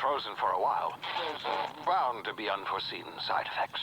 frozen for a while, there's bound to be unforeseen side effects.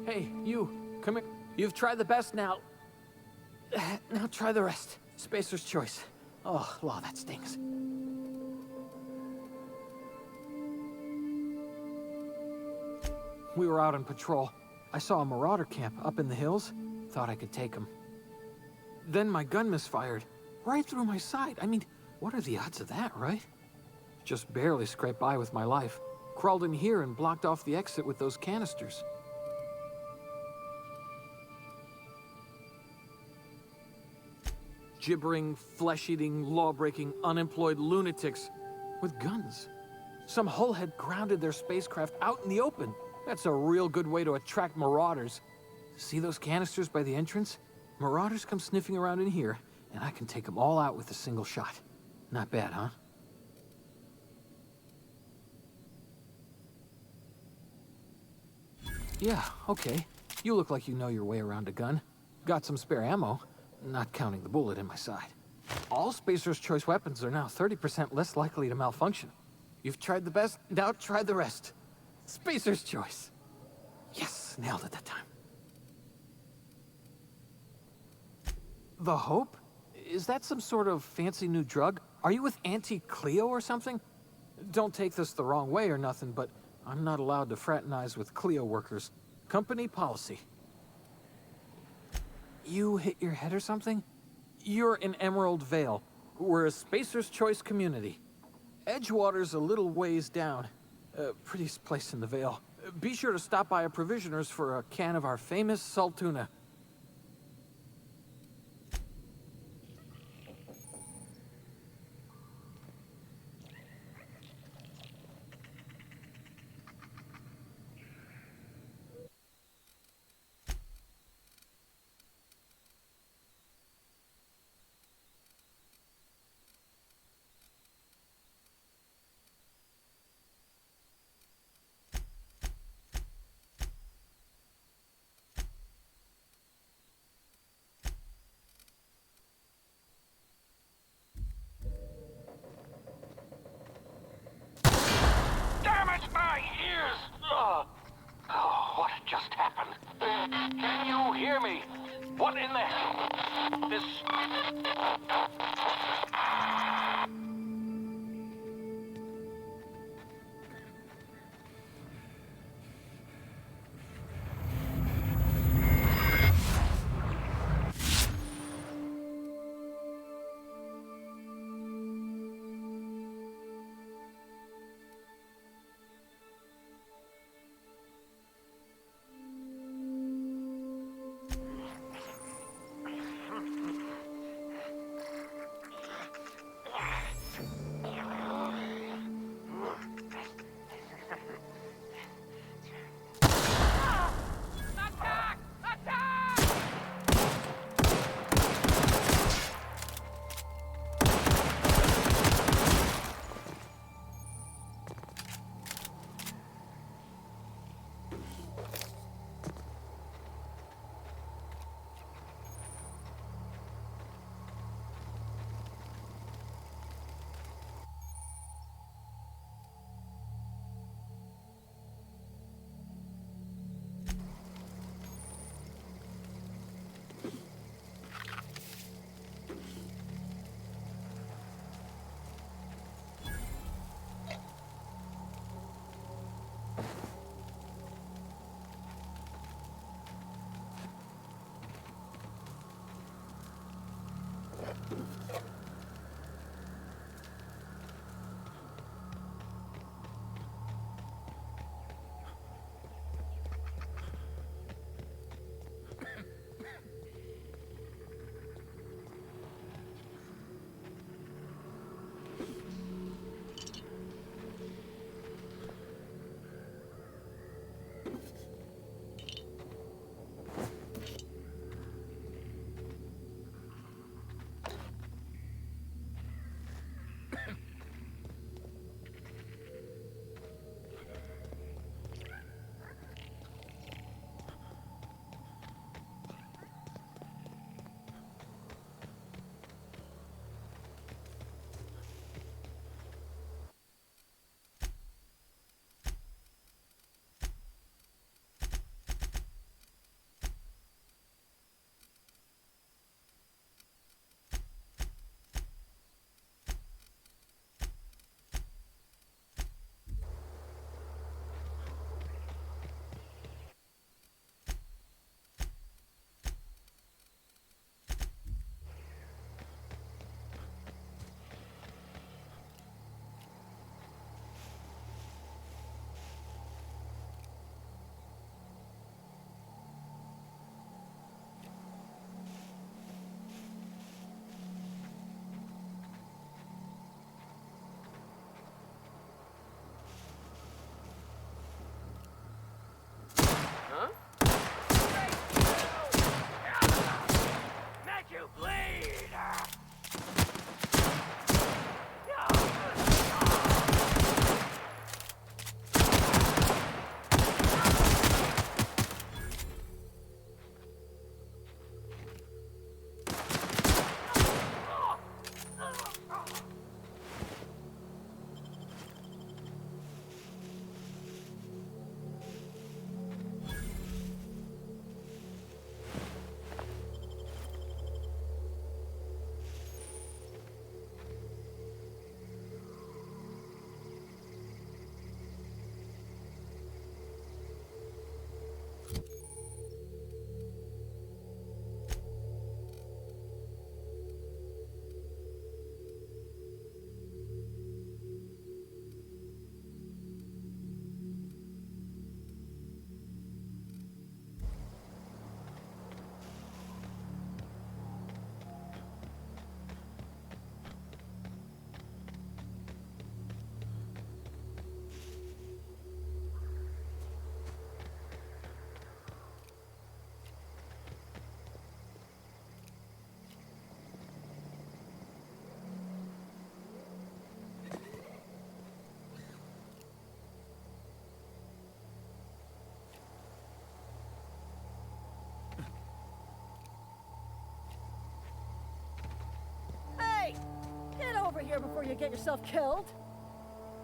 Hey, you, come here. You've tried the best now. Now try the rest. Spacer's choice. Oh, law, that stings. We were out on patrol. I saw a marauder camp up in the hills. Thought I could take him. Then my gun misfired. Right through my side. I mean, what are the odds of that, right? Just barely scraped by with my life. Crawled in here and blocked off the exit with those canisters. Gibbering, flesh-eating, law-breaking, unemployed lunatics with guns. Some hullhead grounded their spacecraft out in the open. That's a real good way to attract marauders. See those canisters by the entrance? Marauders come sniffing around in here, and I can take them all out with a single shot. Not bad, huh? Yeah, okay. You look like you know your way around a gun. Got some spare ammo. Not counting the bullet in my side. All Spacer's choice weapons are now 30% less likely to malfunction. You've tried the best, now try the rest. Spacer's choice. Yes, nailed it that time. The Hope? Is that some sort of fancy new drug? Are you with Auntie Cleo or something? Don't take this the wrong way or nothing, but I'm not allowed to fraternize with Cleo workers. Company policy. You hit your head or something? You're in Emerald Vale. We're a Spacer's Choice community. Edgewater's a little ways down. Prettiest place in the Vale. Be sure to stop by a provisioner's for a can of our famous salt tuna. here before you get yourself killed.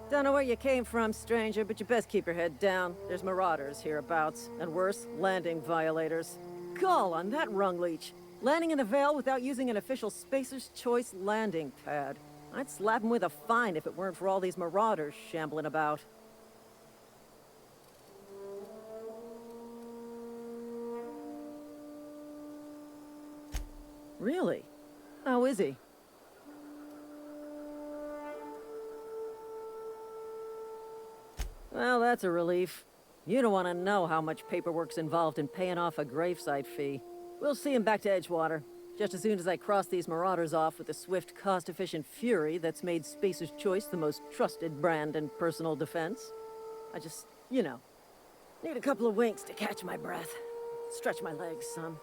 Don't know where you came from, stranger, but you best keep your head down. There's marauders hereabouts, and worse, landing violators. Call on that rung leech. Landing in the Vale without using an official Spacer's Choice landing pad. I'd slap him with a fine if it weren't for all these marauders shambling about. Really? How is he? Well, that's a relief. You don't want to know how much paperwork's involved in paying off a gravesite fee. We'll see him back to Edgewater, just as soon as I cross these marauders off with the swift, cost-efficient fury that's made Spacer's Choice the most trusted brand in personal defense. I just, need a couple of winks to catch my breath. Stretch my legs some.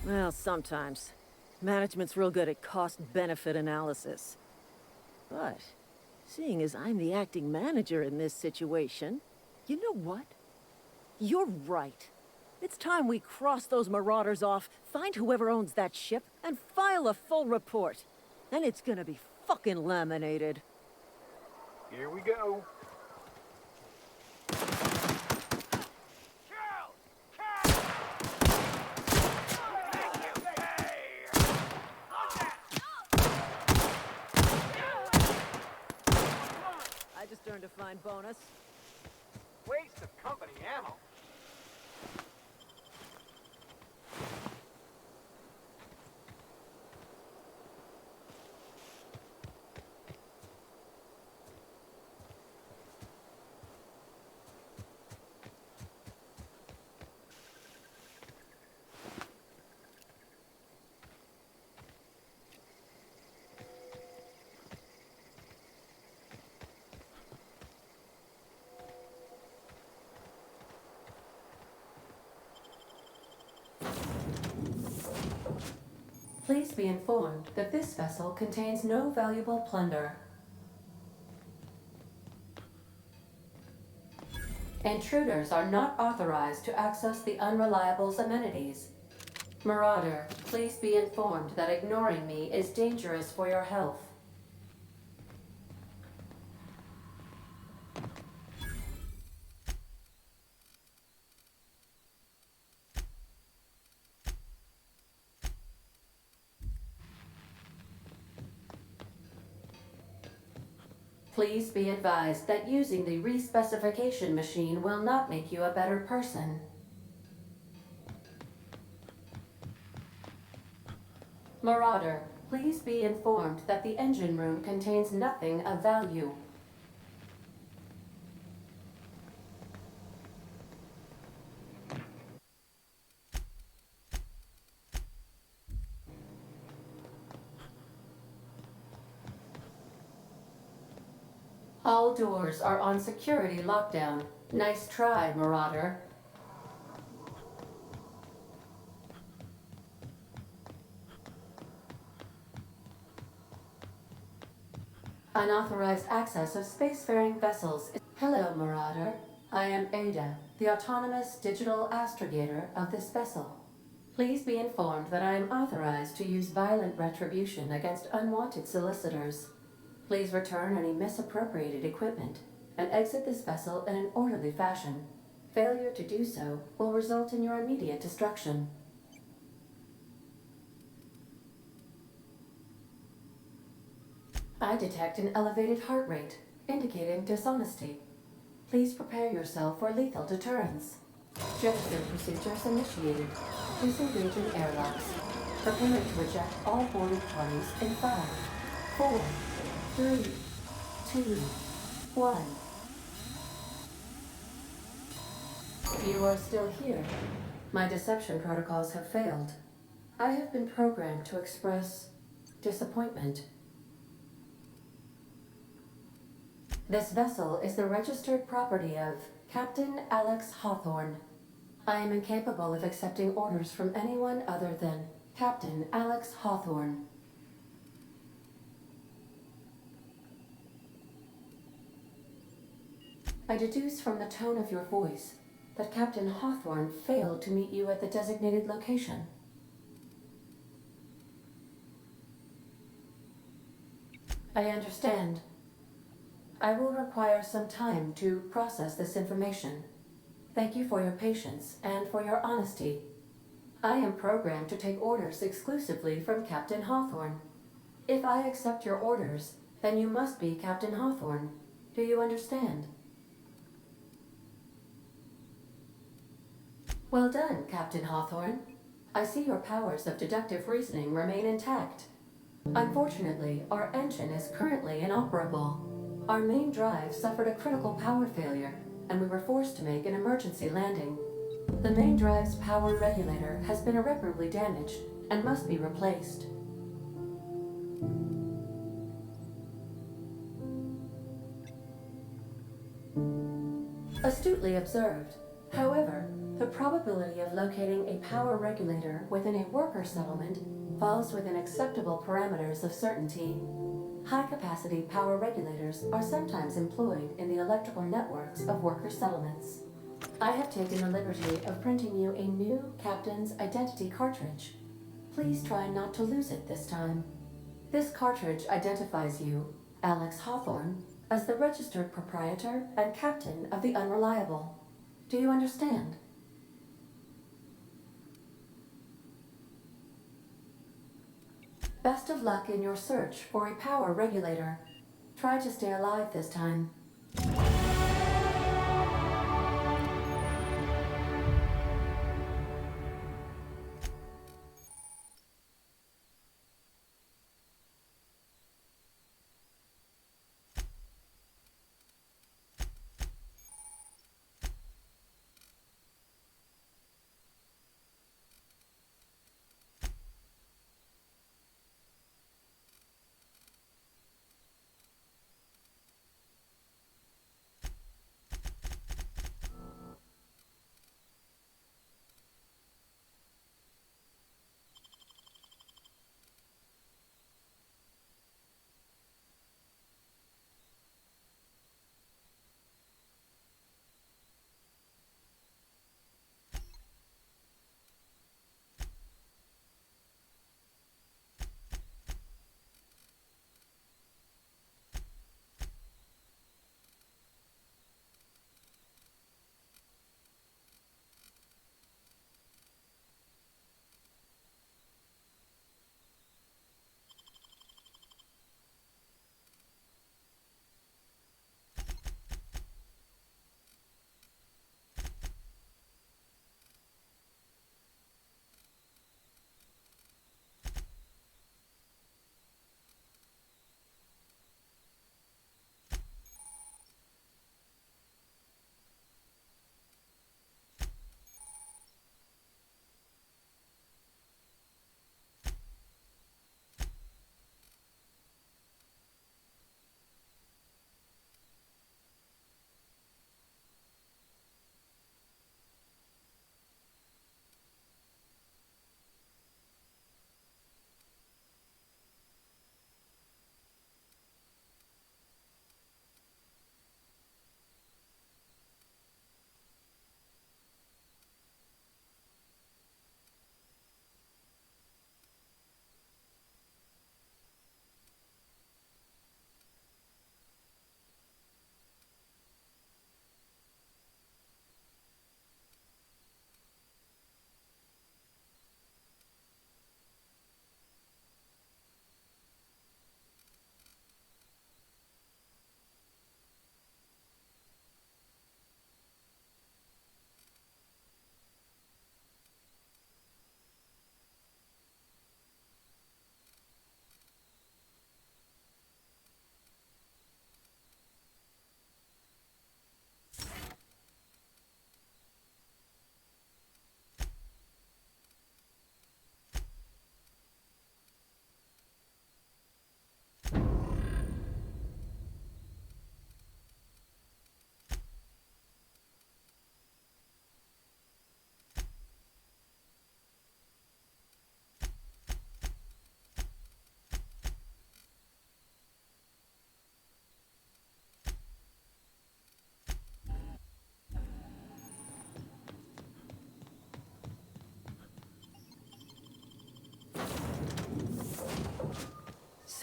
Well, sometimes. Management's real good at cost-benefit analysis. But, seeing as I'm the acting manager in this situation, you know what? You're right. It's time we cross those marauders off, find whoever owns that ship, and file a full report. And it's gonna be fucking laminated. Here we go. I just earned a fine bonus. Waste of company ammo. Please be informed that this vessel contains no valuable plunder. Intruders are not authorized to access the Unreliable's amenities. Marauder, please be informed that ignoring me is dangerous for your health. Please be advised that using the respecification machine will not make you a better person. Marauder, please be informed that the engine room contains nothing of value. All doors are on security lockdown. Nice try, Marauder. Unauthorized access of spacefaring vessels. Hello, Marauder. I am Ada, the autonomous digital astrogator of this vessel. Please be informed that I am authorized to use violent retribution against unwanted solicitors. Please return any misappropriated equipment and exit this vessel in an orderly fashion. Failure to do so will result in your immediate destruction. I detect an elevated heart rate, indicating dishonesty. Please prepare yourself for lethal deterrence. Gesture procedures initiated. Disengaging airlocks. Preparing to eject all boarded parties in 5, 4, 3, 2, 1. You are still here. My deception protocols have failed. I have been programmed to express disappointment. This vessel is the registered property of Captain Alex Hawthorne. I am incapable of accepting orders from anyone other than Captain Alex Hawthorne. I deduce from the tone of your voice that Captain Hawthorne failed to meet you at the designated location. I understand. I will require some time to process this information. Thank you for your patience and for your honesty. I am programmed to take orders exclusively from Captain Hawthorne. If I accept your orders, then you must be Captain Hawthorne. Do you understand? Well done, Captain Hawthorne. I see your powers of deductive reasoning remain intact. Unfortunately, our engine is currently inoperable. Our main drive suffered a critical power failure, and we were forced to make an emergency landing. The main drive's power regulator has been irreparably damaged and must be replaced. Astutely observed. However, the probability of locating a power regulator within a worker settlement falls within acceptable parameters of certainty. High-capacity power regulators are sometimes employed in the electrical networks of worker settlements. I have taken the liberty of printing you a new Captain's Identity cartridge. Please try not to lose it this time. This cartridge identifies you, Alex Hawthorne, as the registered proprietor and captain of the Unreliable. Do you understand? Best of luck in your search for a power regulator. Try to stay alive this time.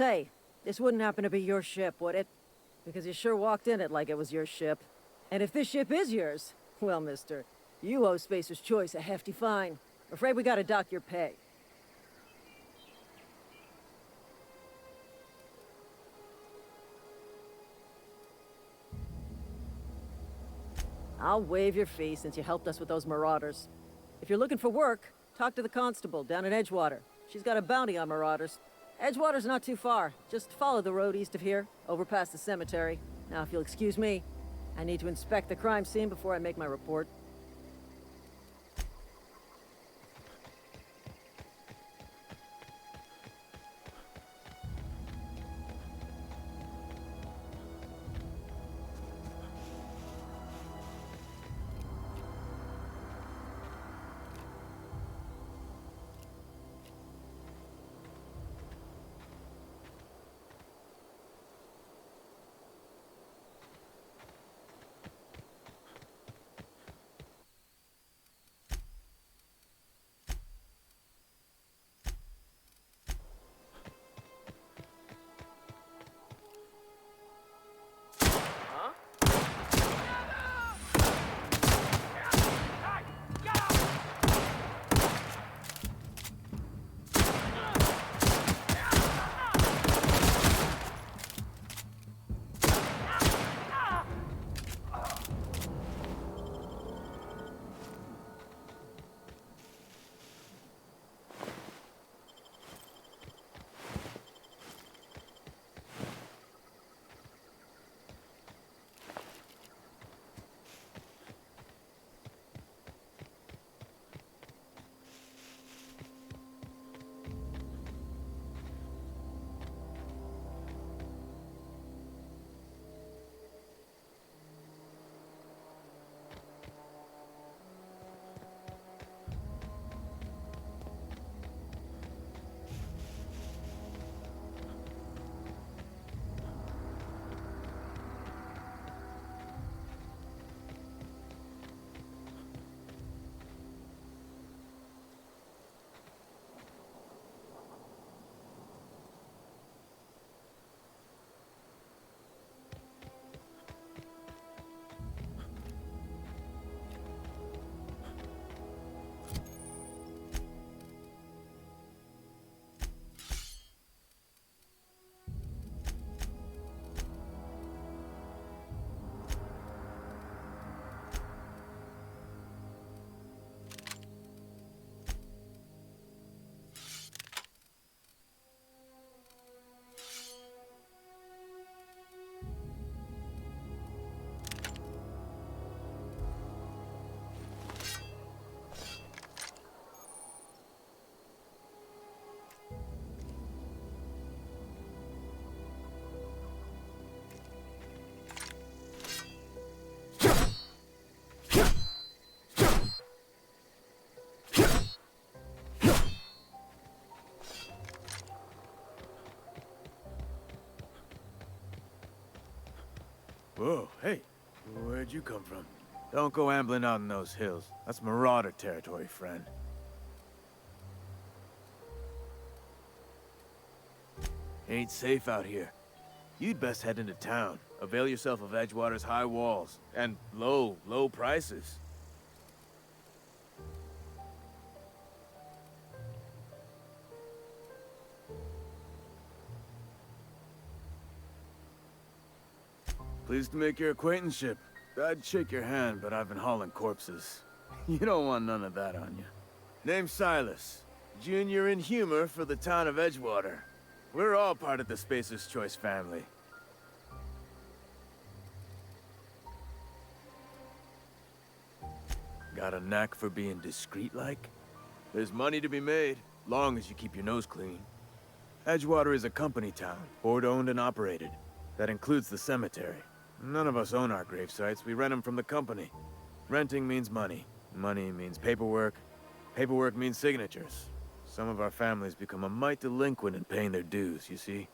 Say, this wouldn't happen to be your ship, would it? Because you sure walked in it like it was your ship. And if this ship is yours, well, mister, you owe Spacer's Choice a hefty fine. Afraid we gotta dock your pay. I'll waive your fee since you helped us with those marauders. If you're looking for work, talk to the constable down in Edgewater. She's got a bounty on marauders. Edgewater's not too far. Just follow the road east of here, over past the cemetery. Now, if you'll excuse me, I need to inspect the crime scene before I make my report. Whoa, hey, where'd you come from? Don't go ambling out in those hills. That's marauder territory, friend. Ain't safe out here. You'd best head into town. Avail yourself of Edgewater's high walls. And low prices. Pleased to make your acquaintanceship. I'd shake your hand, but I've been hauling corpses. You don't want none of that on you. Name's Silas. Junior in humor for the town of Edgewater. We're all part of the Spacer's Choice family. Got a knack for being discreet-like? There's money to be made, long as you keep your nose clean. Edgewater is a company town, board-owned and operated. That includes the cemetery. None of us own our grave sites, we rent them from the company. Renting means money. Money means paperwork. Paperwork means signatures. Some of our families become a mite delinquent in paying their dues, you see?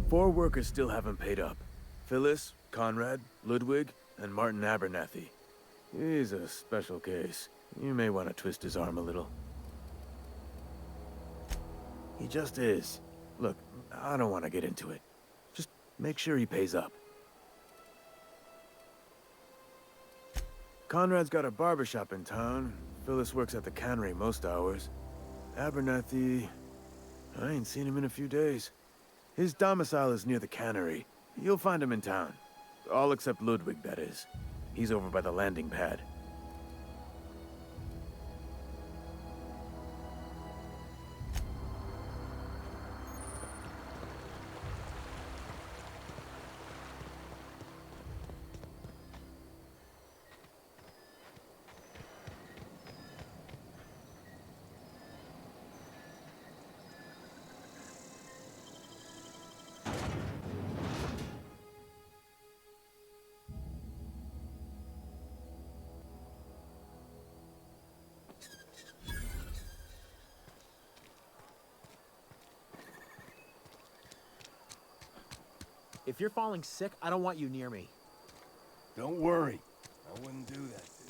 Four workers still haven't paid up. Phyllis, Conrad, Ludwig, and Martin Abernathy. He's a special case. You may want to twist his arm a little. He just is. Look, I don't want to get into it. Just make sure he pays up. Conrad's got a barbershop in town. Phyllis works at the cannery most hours. Abernathy... I ain't seen him in a few days. His domicile is near the cannery. You'll find him in town. All except Ludwig, that is. He's over by the landing pad. If you're falling sick, I don't want you near me. Don't worry. I wouldn't do that.